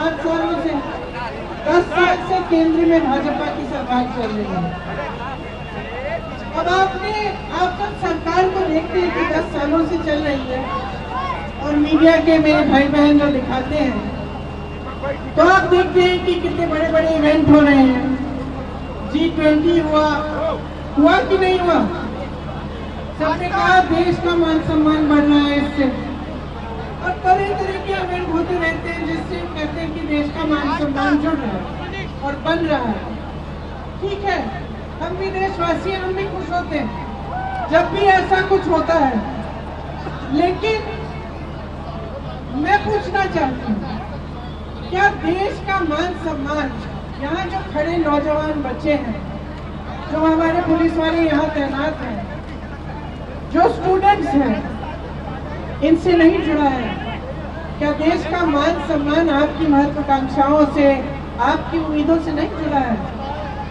5 सालों से 10 साल से केंद्र में भाजपा की सरकार चल रही है। अब आप जब सरकार को देखते हैं कि 10 सालों से चल रही है और मीडिया के मेरे भाई बहन जो दिखाते हैं, तो आप देखते हैं कि कितने बड़े बड़े इवेंट हो रहे हैं। G20 हुआ कि नहीं हुआ? सबने कहा देश का मान सम्मान बढ़ रहा है इससे, और तरह तरह के इवेंट होते रहते हैं जिससे कहते हैं कि देश का मान सम्मान जुड़ रहा है और बन रहा है। ठीक है, हम भी देशवासी हैं, हम भी खुश होते हैं जब भी ऐसा कुछ होता है। लेकिन मैं पूछना चाहती हूँ, क्या देश का मान सम्मान, यहाँ जो खड़े नौजवान बच्चे हैं, जो हमारे पुलिस वाले यहाँ तैनात हैं, जो स्टूडेंट्स हैं, इनसे नहीं जुड़ा है? क्या देश का मान सम्मान आपकी महत्वाकांक्षाओं से, आपकी उम्मीदों से नहीं जुड़ा है?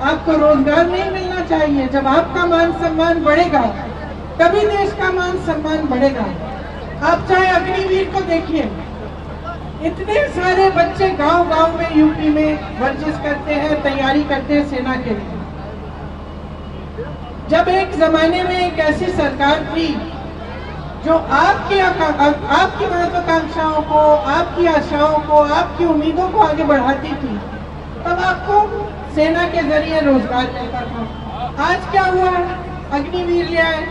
आपको रोजगार नहीं मिलना चाहिए? जब आपका मान सम्मान बढ़ेगा तभी देश का मान सम्मान बढ़ेगा। आप चाहे अग्निवीर को देखिए, इतने सारे बच्चे गांव-गांव में यूपी में वर्जिश करते हैं, तैयारी करते हैं सेना के लिए। जब एक जमाने में एक ऐसी सरकार थी जो आपकी महत्वाकांक्षाओं को, आपकी आशाओं को, आपकी उम्मीदों को आगे बढ़ाती थी, तब आपको सेना के जरिए रोजगार मिलता था। आज क्या हुआ? अग्निवीर ले आए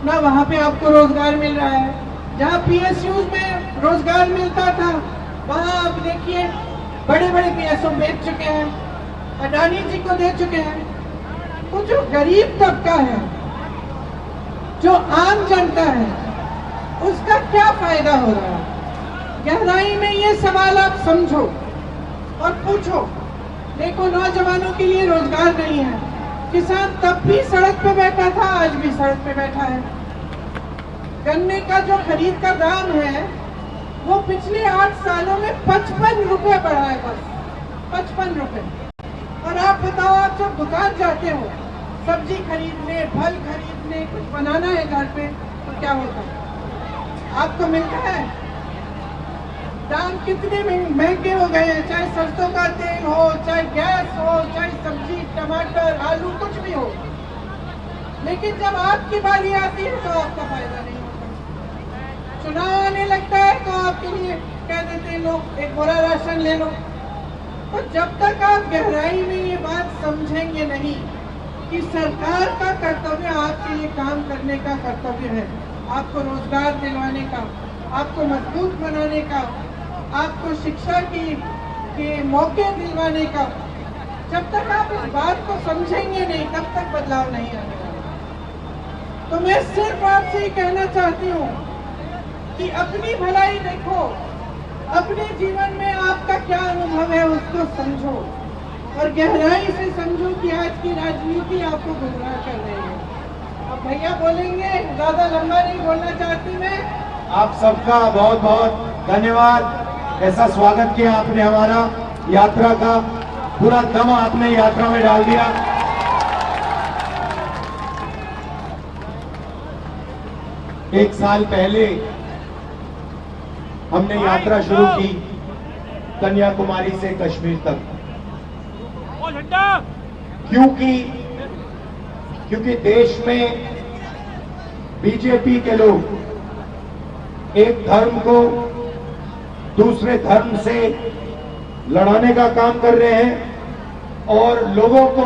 ना, वहाँ पे आपको रोजगार मिल रहा है। जहाँ PSUs में रोजगार मिलता था, वहाँ आप देखिए बड़े बड़े PSO बेच चुके हैं, अडानी जी को दे चुके हैं। तो जो गरीब तबका है, जो आम जनता है, उसका क्या फायदा हो रहा है? गहराई में ये सवाल आप समझो और पूछो। देखो, नौजवानों के लिए रोजगार नहीं है। किसान तब भी सड़क पे बैठा था, आज भी सड़क पे बैठा है। गन्ने का जो खरीद का दाम है वो पिछले 8 सालों में 55 रुपए बढ़ा है, बस 55 रुपए। और आप बताओ, आप जब दुकान जाते हो सब्जी खरीदने, फल खरीदने, कुछ बनाना है घर पे, तो क्या होता है? आपको मिलता है? दाम कितने महंगे हो गए हैं, चाहे सरसों का तेल हो, चाहे गैस हो, चाहे सब्जी, टमाटर, आलू, कुछ भी हो। लेकिन जब आपकी बारी आती है तो आपका फायदा नहीं होता। चुनाव आने लगता है तो आपके लिए कह देते हैं लोग, एक बोरा राशन ले लो। तो जब तक आप गहराई में ये बात समझेंगे नहीं कि सरकार का कर्तव्य आपके लिए काम करने का कर्तव्य है, आपको रोजगार दिलवाने का, आपको मजबूत बनाने का, आपको शिक्षा के मौके दिलवाने का, जब तक आप इस बात को समझेंगे नहीं तब तक बदलाव नहीं आने वाला। तो मैं सिर्फ आपसे ही कहना चाहती हूँ कि अपनी भलाई देखो, अपने जीवन में आपका क्या अनुभव है उसको समझो और गहराई से समझो कि आज की राजनीति आपको गुमराह कर रही है। अब भैया बोलेंगे, ज्यादा लंबा नहीं बोलना चाहती मैं। आप सबका बहुत बहुत धन्यवाद। ऐसा स्वागत किया आपने हमारा यात्रा का, पूरा दम आपने यात्रा में डाल दिया। एक साल पहले हमने यात्रा शुरू की कन्याकुमारी से कश्मीर तक। क्योंकि देश में बीजेपी के लोग एक धर्म को दूसरे धर्म से लड़ाने का काम कर रहे हैं और लोगों को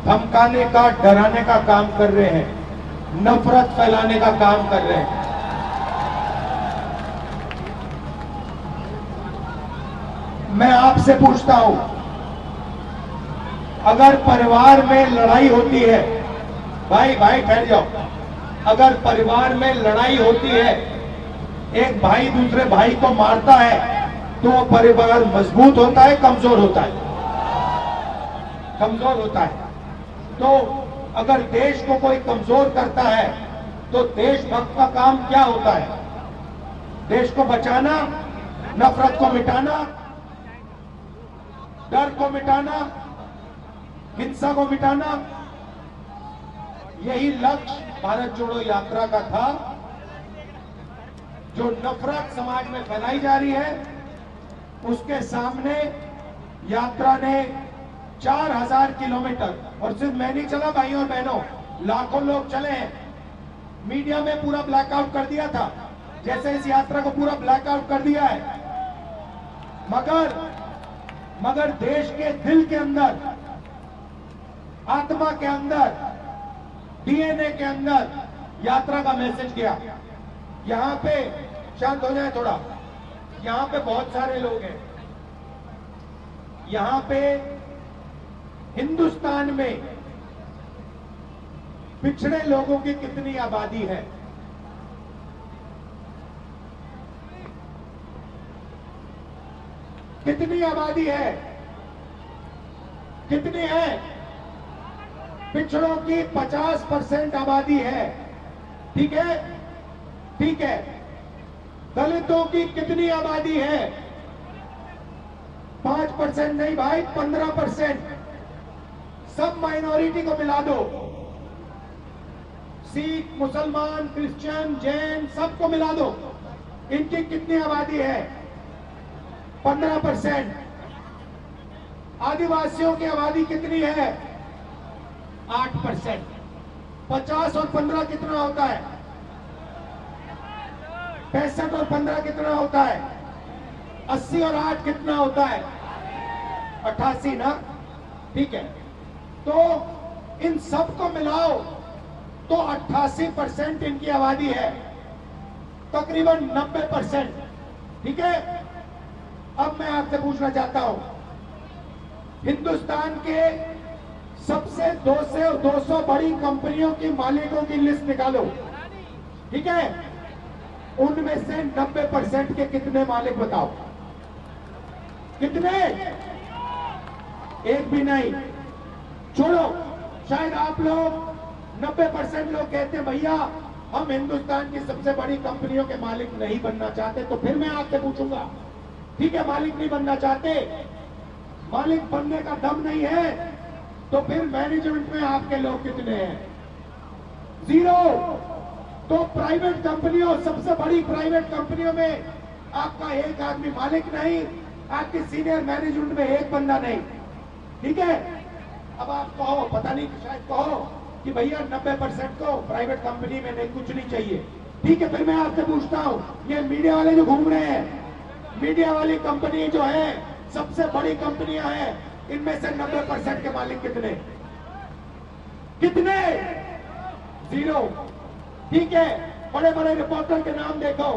धमकाने का, डराने का काम कर रहे हैं, नफरत फैलाने का काम कर रहे हैं। मैं आपसे पूछता हूं, अगर परिवार में लड़ाई होती है, भाई ठहर जाओ, अगर परिवार में लड़ाई होती है, एक भाई दूसरे भाई को मारता है, तो वो परिवार मजबूत होता है, कमजोर होता है? कमजोर होता है। तो अगर देश को कोई कमजोर करता है तो देशभक्त का काम क्या होता है? देश को बचाना, नफरत को मिटाना, डर को मिटाना, हिंसा को मिटाना। यही लक्ष्य भारत जोड़ो यात्रा का था। जो नफरत समाज में फैलाई जा रही है, उसके सामने यात्रा ने 4000 किलोमीटर, और सिर्फ मैं नहीं चला भाइयों और बहनों, लाखों लोग चले हैं। मीडिया में पूरा ब्लैकआउट कर दिया था, जैसे इस यात्रा को पूरा ब्लैकआउट कर दिया है। मगर देश के दिल के अंदर, आत्मा के अंदर, डीएनए के अंदर यात्रा का मैसेज गया। यहां पे शांत हो जाए थोड़ा, यहां पे बहुत सारे लोग हैं। यहां पे हिंदुस्तान में पिछड़े लोगों की कितनी आबादी है? कितनी आबादी है? कितनी है? पिछड़ों की 50% आबादी है। ठीक है, ठीक है। दलितों की कितनी आबादी है? 5% नहीं भाई, 15%। सब माइनॉरिटी को मिला दो, सिख, मुसलमान, क्रिश्चियन, जैन, सबको मिला दो। इनकी कितनी आबादी है? 15%। आदिवासियों की आबादी कितनी है? 8%। 50 और 15 कितना होता है? 65 और 15 कितना होता है? 80 और 8 कितना होता है? 88 ना? ठीक है। तो इन सबको मिलाओ तो 88% इनकी आबादी है, तकरीबन 90%। ठीक है। अब मैं आपसे पूछना चाहता हूं, हिंदुस्तान के सबसे 200 बड़ी कंपनियों की मालिकों की लिस्ट निकालो। ठीक है। उनमें से 90% के कितने मालिक बताओ? कितने? एक भी नहीं। छोड़ो, शायद आप लोग 90% लोग कहते हैं भैया हम हिंदुस्तान की सबसे बड़ी कंपनियों के मालिक नहीं बनना चाहते। तो फिर मैं आपसे पूछूंगा, ठीक है, मालिक नहीं बनना चाहते, मालिक बनने का दम नहीं है, तो फिर मैनेजमेंट में आपके लोग कितने हैं? 0। तो प्राइवेट कंपनियों, सबसे बड़ी प्राइवेट कंपनियों में आपका एक आदमी मालिक नहीं, आपके सीनियर मैनेजमेंट में एक बंदा नहीं। ठीक है। अब आप कहो, पता नहीं, शायद कहो कि भैया 90% को प्राइवेट कंपनी में नहीं, कुछ नहीं चाहिए। ठीक है, फिर मैं आपसे पूछता हूं, ये मीडिया वाले जो घूम रहे हैं, मीडिया वाली कंपनी जो है, सबसे बड़ी कंपनियां हैं, इनमें से 90% के मालिक कितने? कितने? 0। ठीक है। बड़े बड़े रिपोर्टर के नाम देखो,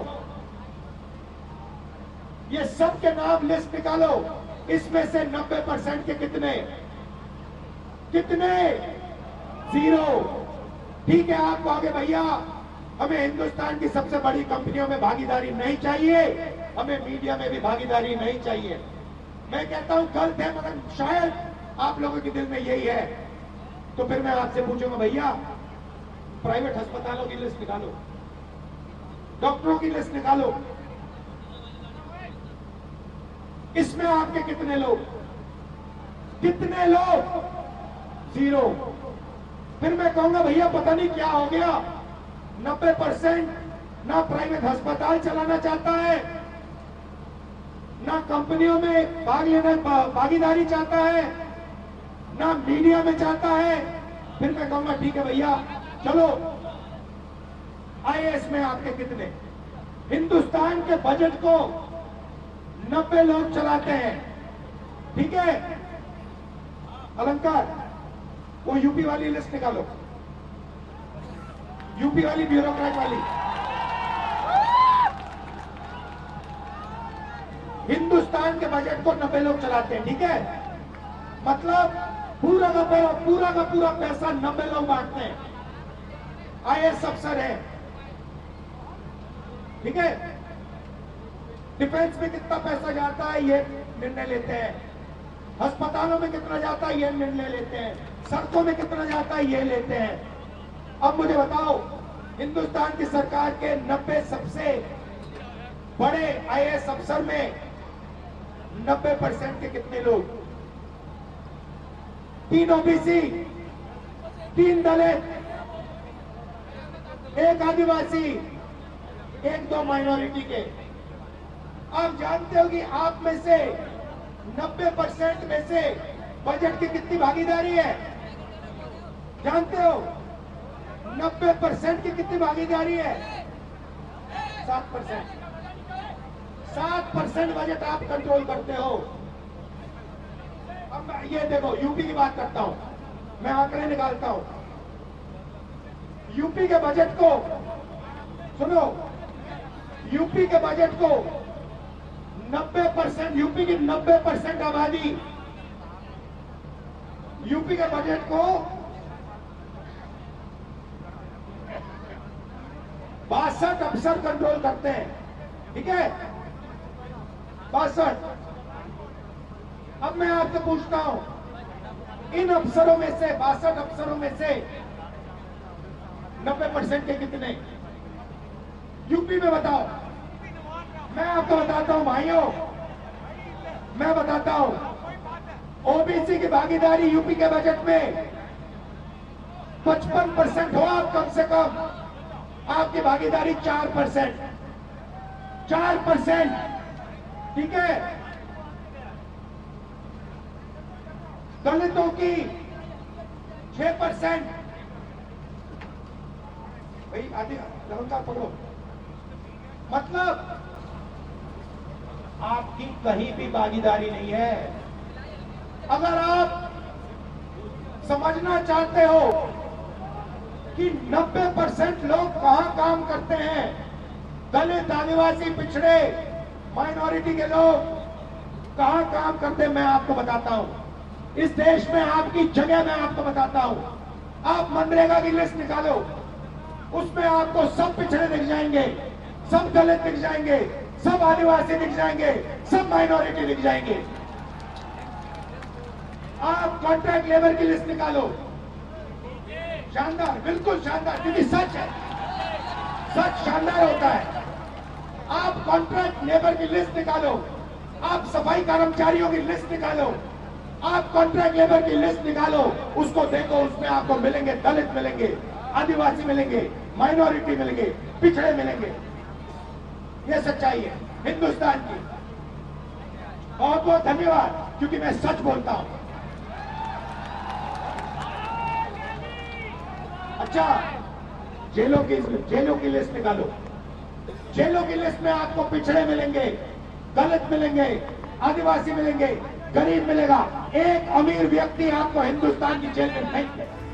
ये सब के नाम लिस्ट निकालो, इसमें से 90% के कितने? कितने? 0। ठीक है। आप कहोगे भैया हमें हिंदुस्तान की सबसे बड़ी कंपनियों में भागीदारी नहीं चाहिए, हमें मीडिया में भी भागीदारी नहीं चाहिए। मैं कहता हूं गलत है, मगर शायद आप लोगों के दिल में यही है। तो फिर मैं आपसे पूछूंगा भैया प्राइवेट अस्पतालों की लिस्ट निकालो, डॉक्टरों की लिस्ट निकालो, इसमें आपके कितने लोग? कितने लोग? 0। फिर मैं कहूंगा भैया पता नहीं क्या हो गया, 90% ना प्राइवेट अस्पताल चलाना चाहता है, ना कंपनियों में भागीदारी चाहता है, ना मीडिया में चाहता है। फिर मैं कहूंगा ठीक है भैया, चलो आईएएस में आपके कितने? हिंदुस्तान के बजट को 90 लोग चलाते हैं। ठीक है। अलंकार, वो यूपी वाली लिस्ट निकालो, यूपी वाली ब्यूरोक्रेट वाली। हिंदुस्तान के बजट को 90 लोग चलाते हैं। ठीक है। मतलब पूरा का पूरा पैसा 90 लोग बांटते हैं। आईएएस अफसर है। ठीक है। डिफेंस में कितना पैसा जाता है ये निर्णय लेते हैं, अस्पतालों में कितना जाता है ये निर्णय लेते हैं, सड़कों में कितना जाता है ये लेते हैं। अब मुझे बताओ, हिंदुस्तान की सरकार के 90 सबसे बड़े आईएएस अफसर में 90% के कितने लोग? 3 ओबीसी, 3 दलित, 1 आदिवासी, 1-2 माइनॉरिटी के। आप जानते हो कि आप में से 90% में से बजट की कितनी भागीदारी है? जानते हो 90% की कितनी भागीदारी है? 7%। 7% बजट आप कंट्रोल करते हो। अब मैं ये देखो, यूपी की बात करता हूं, मैं आंकड़े निकालता हूं। यूपी के बजट को सुनो, यूपी के बजट को 90%, यूपी की 90% आबादी यूपी के बजट को 62 अफसर कंट्रोल करते हैं, ठीक है? 62। अब मैं आपसे पूछता हूं, इन अफसरों में से 62 अफसरों में से 90% के कितने यूपी में? बताओ। मैं आपको बताता हूं भाइयों, मैं बताता हूं, ओबीसी की भागीदारी यूपी के बजट में 55% हो। आप कम से कम आपकी भागीदारी 4%, 4%, ठीक है? दलितों की 6%। भाई आदि लगातार पकड़ो। मतलब आपकी कहीं भी भागीदारी नहीं है। अगर आप समझना चाहते हो कि 90% लोग कहां काम करते हैं, दलित, आदिवासी, पिछड़े, माइनॉरिटी के लोग कहां काम करते हैं, मैं आपको बताता हूं। इस देश में आपकी जगह मैं आपको बताता हूं। आप मनरेगा की लिस्ट निकालो, उसमें आपको सब पिछड़े दिख जाएंगे, सब दलित दिख जाएंगे, सब आदिवासी दिख जाएंगे, सब माइनॉरिटी दिख जाएंगे। आप कॉन्ट्रैक्ट लेबर की लिस्ट निकालो, शानदार, बिल्कुल शानदार, क्योंकि सच है, सच शानदार होता है। आप कॉन्ट्रैक्ट लेबर की लिस्ट निकालो, आप सफाई कर्मचारियों की लिस्ट निकालो, आप कॉन्ट्रैक्ट लेबर की लिस्ट निकालो, उसको देखो, उसमें आपको मिलेंगे दलित मिलेंगे, आदिवासी मिलेंगे, माइनॉरिटी मिलेंगे, पिछड़े मिलेंगे। ये सच्चाई है हिंदुस्तान की। बहुत बहुत धन्यवाद, क्योंकि मैं सच बोलता हूं। अच्छा, जेलों की लिस्ट निकालो। जेलों की लिस्ट में आपको पिछड़े मिलेंगे, दलित मिलेंगे, आदिवासी मिलेंगे, गरीब मिलेगा। एक अमीर व्यक्ति आपको हिंदुस्तान की जेल में नहीं मिलेगा।